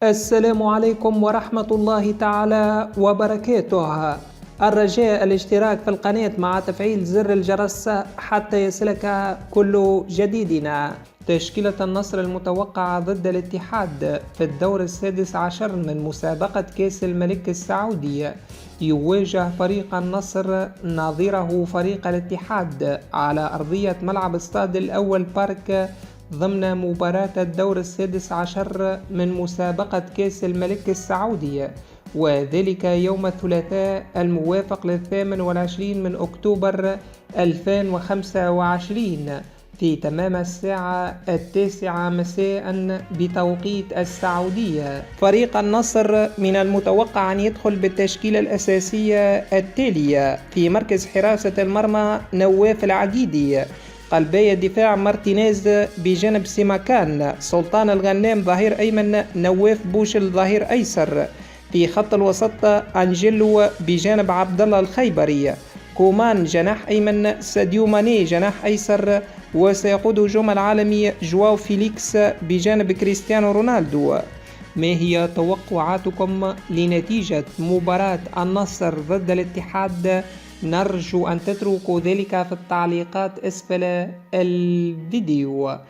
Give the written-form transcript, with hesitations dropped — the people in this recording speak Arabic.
السلام عليكم ورحمة الله تعالى وبركاته. الرجاء الاشتراك في القناة مع تفعيل زر الجرس حتى يصلك كل جديدنا. تشكيلة النصر المتوقعة ضد الاتحاد في الدور السادس عشر من مسابقة كأس الملك السعودي. يواجه فريق النصر نظيره فريق الاتحاد على أرضية ملعب استاد الأول بارك ضمن مباراة الدور السادس عشر من مسابقة كأس الملك السعودي، وذلك يوم الثلاثاء الموافق 28 من أكتوبر 2025 في تمام الساعة 9 مساء بتوقيت السعودية. فريق النصر من المتوقع أن يدخل بالتشكيلة الأساسية التالية: في مركز حراسة المرمى نواف العقيدي، قلبي الدفاع مارتينيز بجانب سيماكان، سلطان الغنام ظهير أيمن، نواف بوشل ظهير أيسر. في خط الوسط أنجيلو بجانب عبد الله الخيبري، كومان جناح أيمن، ساديو ماني جناح أيسر، وسيقود هجوم العالمي جواو فيليكس بجانب كريستيانو رونالدو. ما هي توقعاتكم لنتيجة مباراة النصر ضد الاتحاد؟ نرجو أن تتركوا ذلك في التعليقات أسفل الفيديو.